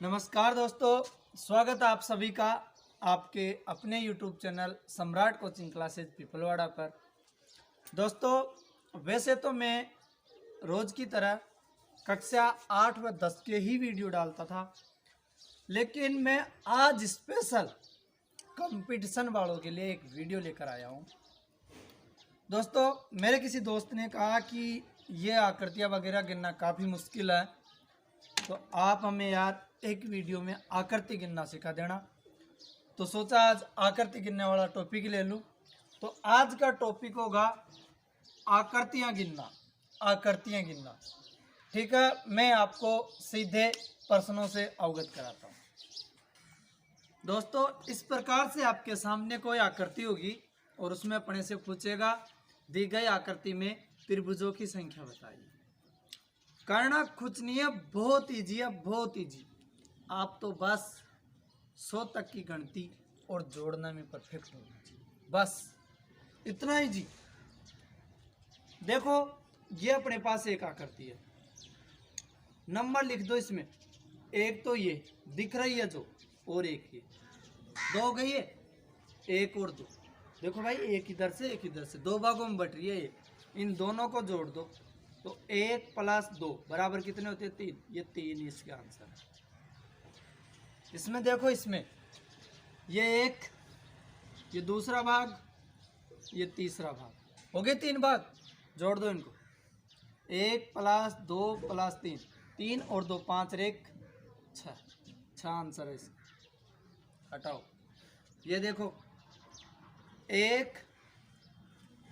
नमस्कार दोस्तों, स्वागत है आप सभी का आपके अपने YouTube चैनल सम्राट कोचिंग क्लासेज पिपलवाड़ा पर। दोस्तों, वैसे तो मैं रोज़ की तरह कक्षा 8 व 10 के ही वीडियो डालता था, लेकिन मैं आज स्पेशल कंपटीशन वालों के लिए एक वीडियो लेकर आया हूँ। दोस्तों, मेरे किसी दोस्त ने कहा कि ये आकृतियाँ वगैरह गिनना काफ़ी मुश्किल है, तो आप हमें यार एक वीडियो में आकृति गिनना सिखा देना। तो सोचा आज आकृति गिनने वाला टॉपिक ले लूँ। तो आज का टॉपिक होगा आकृतियाँ गिनना। आकृतियाँ गिनना, ठीक है। मैं आपको सीधे प्रश्नों से अवगत कराता हूँ। दोस्तों, इस प्रकार से आपके सामने कोई आकृति होगी और उसमें अपने से पूछेगा दी गई आकृति में त्रिभुजों की संख्या बताइए। करना कुछ नहीं है, बहुत ईजी है, बहुत ईजी। आप तो बस 100 तक की गिनती और जोड़ने में परफेक्ट होना चाहिए, बस इतना ही जी। देखो, ये अपने पास एक आकृति है, नंबर लिख दो इसमें। एक तो ये दिख रही है जो, और एक ये, दो गई है, एक और दो। देखो भाई, एक इधर से एक इधर से, दो भागों में बट रही है ये। इन दोनों को जोड़ दो तो 1 + 2 बराबर कितने होते हैं? 3। ये 3 इसके आंसर है। इसमें देखो, इसमें ये एक, ये दूसरा भाग, ये तीसरा भाग, हो गए 3 भाग। जोड़ दो इनको, 1 + 2 + 3, 3 और 2 5 और 1 6, 6 आंसर है इसका। हटाओ, ये देखो 1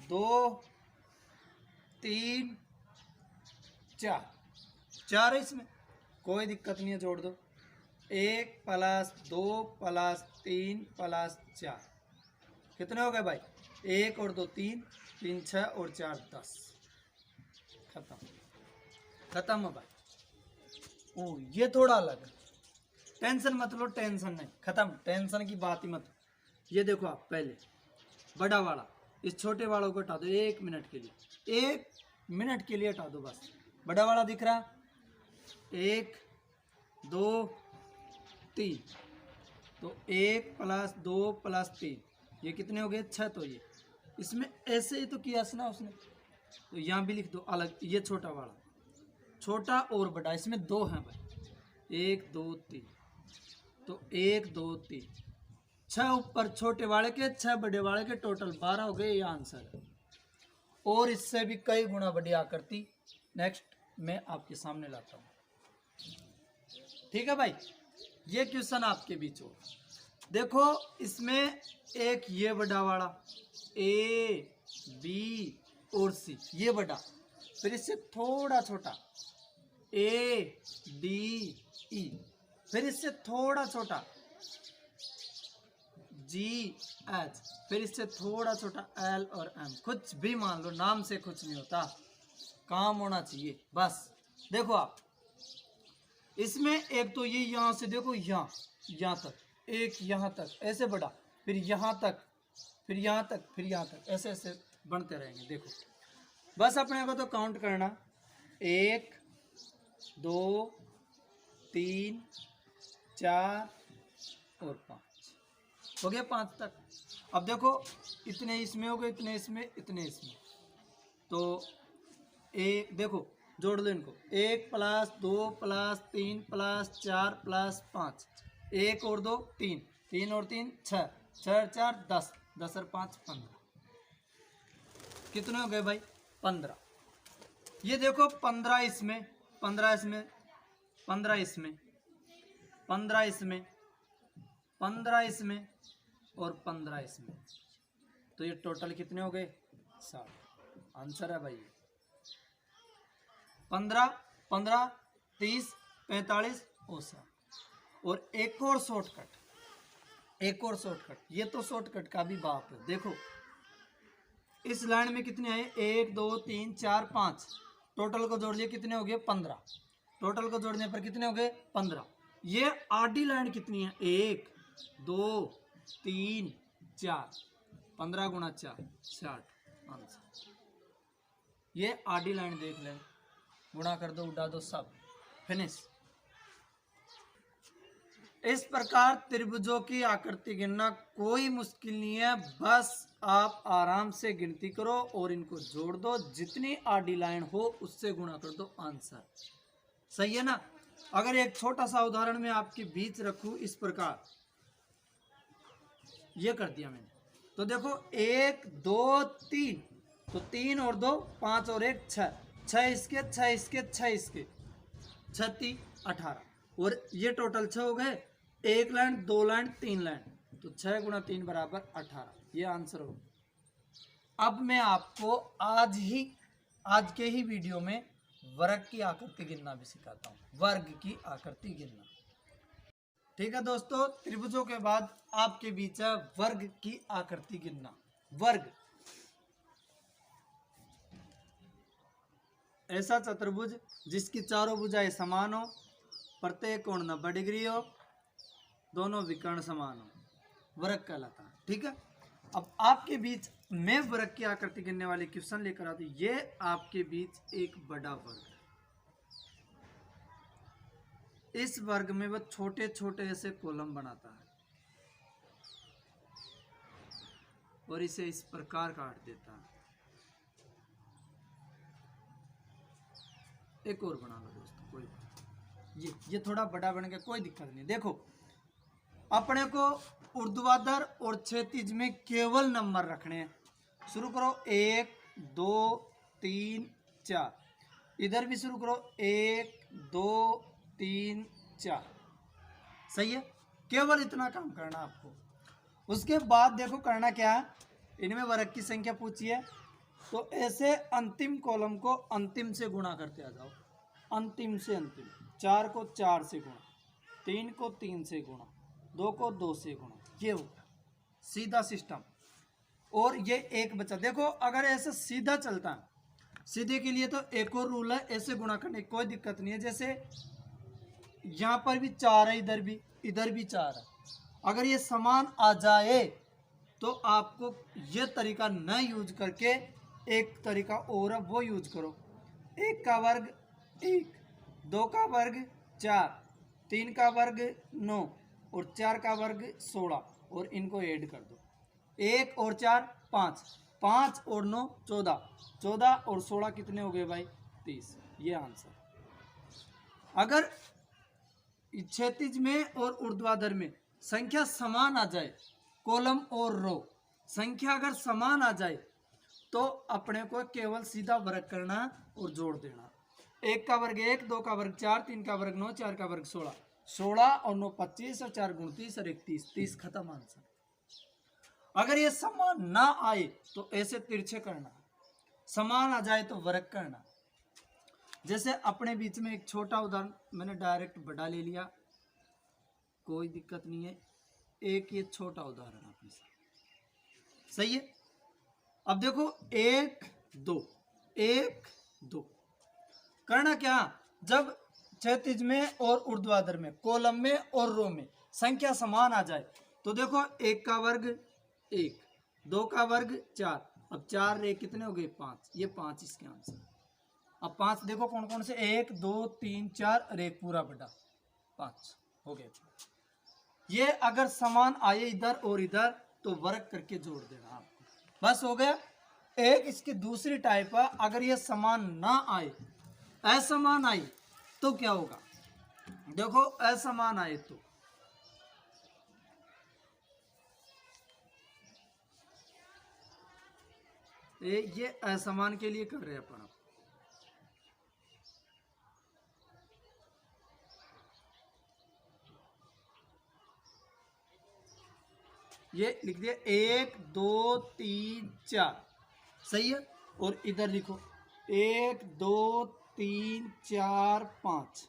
2 3 4, 4 है इसमें, कोई दिक्कत नहीं है, जोड़ दो। 1 + 2 + 3 + 4 कितने हो गए भाई? 1 और 2 3, 3 6 और 4 10। खत्म, खत्म है भाई। ओ, ये थोड़ा अलग है, टेंशन मत लो, टेंशन नहीं, खत्म, टेंशन की बात ही मत। ये देखो, आप पहले बड़ा वाला, इस छोटे वालों को हटा दो 1 मिनट के लिए, 1 मिनट के लिए हटा दो बस। बड़ा वाला दिख रहा, 1 2 3, तो 1 + 2 + 3, ये कितने हो गए? 6। तो ये इसमें ऐसे ही तो किया ना उसने, तो यहाँ भी लिख दो अलग। ये छोटा वाला, छोटा और बड़ा, इसमें 2 हैं भाई, 1 2 3, तो 1 2 3, 6 ऊपर छोटे वाले के, 6 बड़े वाले के, टोटल 12 हो गए। ये आंसर है, और इससे भी कई गुना बड़ी आकृति नेक्स्ट मैं आपके सामने लाता हूँ, ठीक है भाई। ये क्वेश्चन आपके बीच हो। देखो, इसमें एक ये बड़ा वाला A B और C, ये बड़ा, फिर इससे थोड़ा छोटा A D E, फिर इससे थोड़ा छोटा G H, फिर इससे थोड़ा छोटा L और M। कुछ भी मान लो, नाम से कुछ नहीं होता, काम होना चाहिए बस। देखो आप, इसमें एक तो ये यहाँ से देखो, यहाँ तक, एक यहाँ तक ऐसे बढ़ा, फिर यहाँ तक, फिर यहाँ तक, फिर यहाँ तक, ऐसे ऐसे बढ़ते रहेंगे। देखो, बस अपने को तो काउंट करना, 1 2 3 4 और 5, हो गया 5 तक। अब देखो, इतने इसमें हो गए, इतने इसमें, इतने इसमें, तो एक देखो, जोड़ लो इनको, 1 + 2 + 3 + 4 + 5, 1 और 2 3, 3 और 3 6, 6 और 4 10, 10 और 5 15, कितने हो गए भाई? 15। ये देखो, 15 इसमें, 15 इसमें, 15 इसमें, 15 इसमें, 15 इसमें और 15 इसमें, तो ये टोटल कितने हो गए? 60 आंसर है भाई। 15 15 30 45 और 60। और एक और शॉर्टकट, एक और शॉर्टकट, ये तो शॉर्टकट का भी बाप है। देखो, इस लाइन में कितने आए? 1 2 3 4 5, टोटल को जोड़ लिए कितने हो गए? 15। टोटल को जोड़ने पर कितने हो गए? 15। ये आधी लाइन कितनी है? 1 2 3 4, 15 × 4 60 आंसर। ये आधी लाइन देख लें, गुणा कर दो, उड़ा दो, सब फिनिश। इस प्रकार त्रिभुजों की आकृति गिनना कोई मुश्किल नहीं है, बस आप आराम से गिनती करो और इनको जोड़ दो, जितनी आडी लाइन हो उससे गुणा कर दो, आंसर सही है ना। अगर एक छोटा सा उदाहरण मैं आपके बीच रखूं इस प्रकार, ये कर दिया मैंने, तो देखो 1 2 3, तो 3 और 2 5 और 1 6, 6 इसके 6 इसके 6 इसके 36 18, और ये टोटल 6 हो गए, एक लाइन 2 लाइन 3 लाइन, तो 6 गुणा 3 बराबर 18, ये आंसर हो। अब मैं आपको आज के ही वीडियो में वर्ग की आकृति गिनना भी सिखाता हूँ, वर्ग की आकृति गिनना। ठीक है दोस्तों, त्रिभुजों के बाद आपके बीच है वर्ग की आकृति गिनना। वर्ग ऐसा चतुर्भुज जिसकी चारों भुजाएं समान हो, प्रत्येक कोण 90 डिग्री हो, दोनों विकर्ण समान हो, वर्ग कहलाता है। ठीक है, अब आपके बीच मैं वर्ग की आकृति गिनने वाले क्वेश्चन लेकर आती हूँ। ये आपके बीच एक बड़ा वर्ग है, इस वर्ग में वह छोटे छोटे ऐसे कॉलम बनाता है और इसे इस प्रकार काट देता है। एक और बना लो दोस्तों, कोई बात, ये थोड़ा बड़ा बन गया, कोई दिक्कत नहीं। देखो अपने को ऊर्ध्वाधर और क्षैतिज में केवल नंबर रखने हैं। शुरू करो 1 2 3 4, इधर भी शुरू करो 1 2 3 4, सही है, केवल इतना काम करना आपको। उसके बाद देखो करना क्या है, इनमें वर्ग की संख्या पूछी है, तो ऐसे अंतिम कॉलम को अंतिम से गुणा करते आ जाओ, अंतिम से अंतिम। 4 को 4 से गुणा, 3 को 3 से गुणा, 2 को 2 से गुणा, ये होगा सीधा सिस्टम। और ये एक बचा, देखो अगर ऐसे सीधा चलता है, सीधे के लिए तो एक और रूल है, ऐसे गुणा करने की कोई दिक्कत नहीं है। जैसे यहाँ पर भी 4 है, इधर भी 4 है, अगर ये समान आ जाए तो आपको ये तरीका न यूज करके एक तरीका और है वो यूज करो। 1 का वर्ग 1, 2 का वर्ग 4, 3 का वर्ग 9 और 4 का वर्ग 16, और इनको ऐड कर दो, 1 और 4 5, 5 और 9 14, 14 और 16 कितने हो गए भाई 30, ये आंसर। अगर क्षैतिज में और ऊर्ध्वाधर में संख्या समान आ जाए, कॉलम और रो संख्या अगर समान आ जाए, तो अपने को केवल सीधा वर्ग करना और जोड़ देना। 1 का वर्ग 1, 2 का वर्ग 4, 3 का वर्ग 9, 4 का वर्ग 16, 16 और 9 25 और 4 29 और 1 30, 30 खत्म आंसर। अगर ये समान ना आए तो ऐसे तिरछे करना, समान आ जाए तो वर्ग करना। जैसे अपने बीच में एक छोटा उदाहरण, मैंने डायरेक्ट बड़ा ले लिया, कोई दिक्कत नहीं है, एक ये छोटा उदाहरण अपने साथ, सही है। अब देखो 1 2 1 2, करना क्या, जब क्षैतिज में और ऊर्ध्वाधर में, कॉलम में और रो में संख्या समान आ जाए, तो देखो 1 का वर्ग 1, 2 का वर्ग 4, अब 4 रे कितने हो गए 5, ये 5 इसके आंसर। अब 5 देखो कौन कौन से, 1 2 3 4 और एक पूरा बड़ा 5 हो गए। ये अगर समान आए इधर और इधर तो वर्ग करके जोड़ देना आपको, बस हो गया। एक इसकी दूसरी टाइप है, अगर ये समान ना आए, असमान आई तो क्या होगा, देखो असमान आए तो ये असमान के लिए कर रहे हैं अपन। ये लिख दिया 1 2 3 4, सही है। और इधर लिखो 1 2 3 4 5,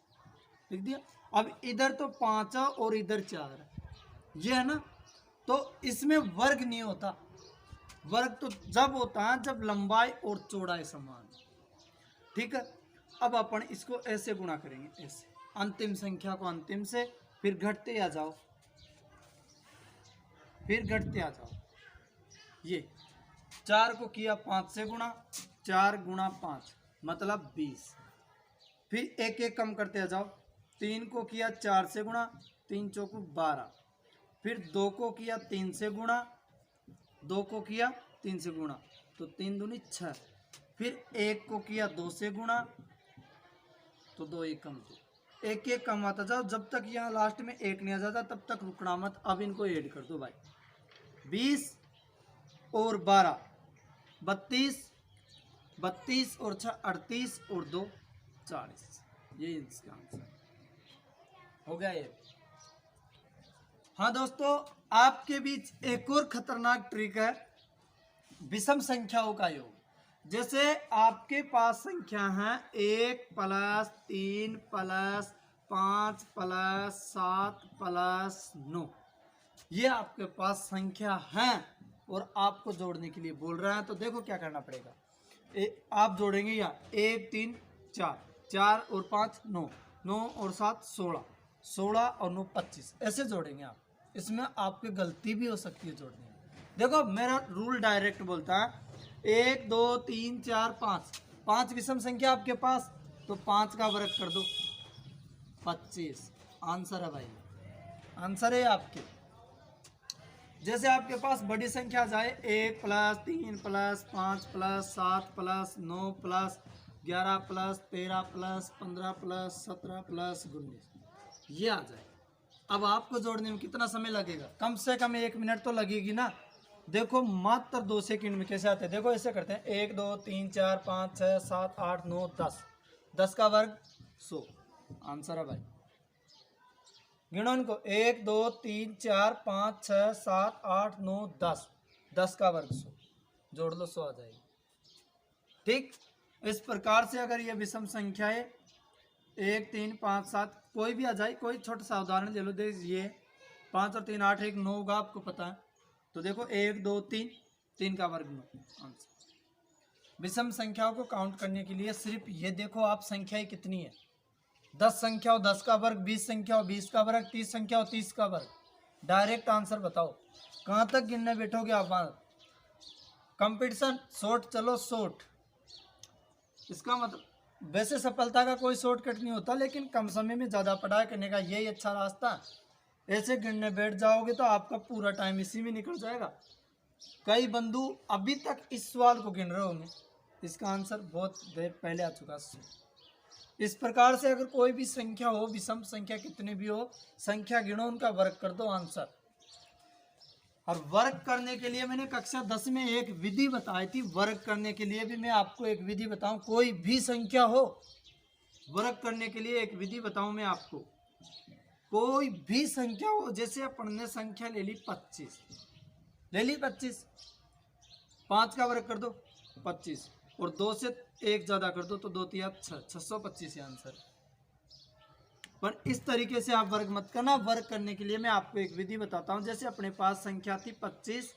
लिख दिया। अब इधर तो 5 है और इधर 4 है, ये है ना, तो इसमें वर्ग नहीं होता। वर्ग तो जब होता है जब लंबाई और चौड़ाई समान, ठीक है। अब अपन इसको ऐसे गुणा करेंगे, ऐसे अंतिम संख्या को अंतिम से, फिर घटते आ जाओ, फिर घटते आ जाओ। ये 4 को किया 5 से गुणा, 4 गुणा 5 मतलब 20, फिर एक एक कम करते आ जाओ। 3 को किया 4 से गुणा, 3 चौको 12, फिर 2 को किया 3 से गुणा, 2 को किया 3 से गुणा तो 3 दूनी 6, फिर 1 को किया 2 से गुणा तो 2 1 कम 2, एक एक कम आता जाओ जब तक यहाँ लास्ट में 1 नहीं आ जाता तब तक रुकना मत। अब इनको ऐड कर दो भाई, 20 और 12 32, 32 और 6 38 और 2 40, ये इसका आंसर हो गया ये। हाँ दोस्तों, आपके बीच एक और खतरनाक ट्रिक है विषम संख्याओं का योग। जैसे आपके पास संख्या है 1 + 3 + 5 + 7 + 9, ये आपके पास संख्या है और आपको जोड़ने के लिए बोल रहा है। तो देखो क्या करना पड़ेगा, आप जोड़ेंगे या 1 3 4, 4 और 5 9, 9 और 7 16, 16 और 9 25, ऐसे जोड़ेंगे आप। इसमें आपकी गलती भी हो सकती है जोड़ने में। देखो मेरा रूल डायरेक्ट बोलता है 1 2 3 4 5, 5 विषम संख्या आपके पास, तो 5 का वर्ग कर दो 25, आंसर है भाई, आंसर है आपके। जैसे आपके पास बड़ी संख्या जाए 1 + 3 + 5 + 7 + 9 + 11 + 13 + 15 + 17 + 19, ये आ जाए। अब आपको जोड़ने में कितना समय लगेगा, कम से कम 1 मिनट तो लगेगी ना। देखो मात्र 2 सेकंड में कैसे आते हैं, देखो ऐसे करते हैं 1 2 3 4 5 6 7 8 9 10, 10 का वर्ग 100, आंसर है भाई। गिनो इनको 1 2 3 4 5 6 7 8 9 10, 10 का वर्ग 100, जोड़ लो 100 आ जाएगी। ठीक, इस प्रकार से अगर ये विषम संख्या है 1 3 5 7 कोई भी आ जाए, कोई छोटा सा उदाहरण ले लो, देखिए 5 और 3 8 1 9 होगा, आपको पता है। तो देखो 1 2 3, 3 का वर्ग 9, आंसर। विषम संख्याओं को काउंट करने के लिए सिर्फ ये देखो आप संख्याएं कितनी है, 10 संख्या हो 10 का वर्ग, 20 संख्या हो 20 का वर्ग, 30 संख्या हो 30 का वर्ग, डायरेक्ट आंसर बताओ कहाँ तक गिनने बैठोगे आप। कंपटीशन शॉर्ट चलो शॉर्ट, इसका मतलब वैसे सफलता का कोई शॉर्टकट नहीं होता, लेकिन कम समय में ज़्यादा पढ़ाई करने का यही अच्छा रास्ता। ऐसे गिनने बैठ जाओगे तो आपका पूरा टाइम इसी में निकल जाएगा। कई बंधु अभी तक इस सवाल को गिन रहे होंगे, इसका आंसर बहुत देर पहले आ चुका है। इस प्रकार से अगर कोई भी संख्या हो, विषम संख्या कितनी भी हो, संख्या गिनो उनका वर्ग कर दो, आंसर। और वर्ग करने के लिए मैंने कक्षा 10 में एक विधि बताई थी, वर्ग करने के लिए भी मैं आपको एक विधि बताऊं। कोई भी संख्या हो, वर्ग करने के लिए एक विधि बताऊं मैं आपको। कोई भी संख्या हो, जैसे अपन ने संख्या ले ली 25, ले ली 25, 5 का वर्ग कर दो 25 और 2 से 1 ज़्यादा कर दो तो 2 3 6, 625 आंसर। पर इस तरीके से आप वर्ग मत करना। वर्ग करने के लिए मैं आपको एक विधि बताता हूं। जैसे अपने पास संख्या थी 25,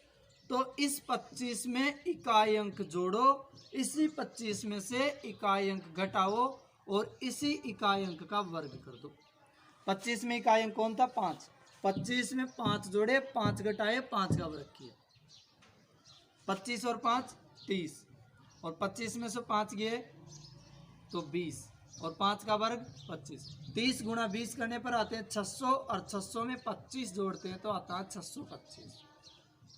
तो इस 25 में इकाई अंक जोड़ो, इसी 25 में से इकाई अंक घटाओ और इसी इकाई अंक का वर्ग कर दो। 25 में इकाई अंक कौन था, 5, 25 में 5 जोड़े, 5 घटाए, 5 का वर्ग किया, 25 और 5 30, और 25 में से 5 गए तो 20 और 5 का वर्ग 25। 30 गुणा 20 करने पर आते हैं 600 और 600 में 25 जोड़ते हैं तो आता है 625।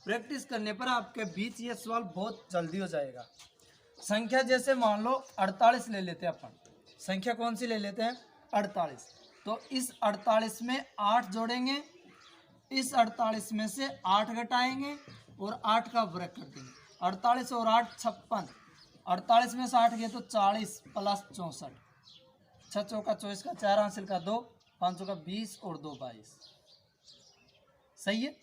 प्रैक्टिस करने पर आपके बीच ये सवाल बहुत जल्दी हो जाएगा। संख्या जैसे मान लो 48 ले लेते हैं अपन, संख्या कौन सी ले लेते हैं 48, तो इस 48 में 8 जोड़ेंगे, इस 48 में से 8 घटाएंगे और 8 का वर्ग कर देंगे। 48 और 8 56, 48 में से 8 गए तो 40 प्लस 64, 6 चौका 24 का 4 हासिल का 2, 5 का 20 और 2 22, सही है।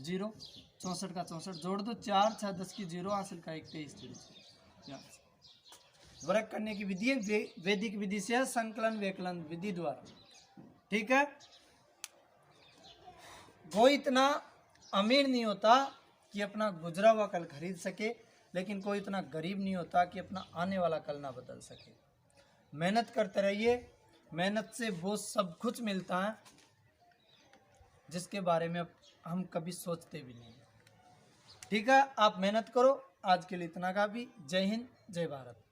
0 64 का 64 जोड़ दो, 4 6 10 की 0 हासिल का 1 23। वर्ग करने की विधि वैदिक विधि से है, संकलन व्यकलन विधि द्वारा। ठीक है, कोई इतना अमीर नहीं होता कि अपना गुजरा हुआ कल खरीद सके, लेकिन कोई इतना गरीब नहीं होता कि अपना आने वाला कल ना बदल सके। मेहनत करते रहिए, मेहनत से वो सब कुछ मिलता है जिसके बारे में हम कभी सोचते भी नहीं। ठीक है, आप मेहनत करो। आज के लिए इतना काफी। जय हिंद, जय भारत।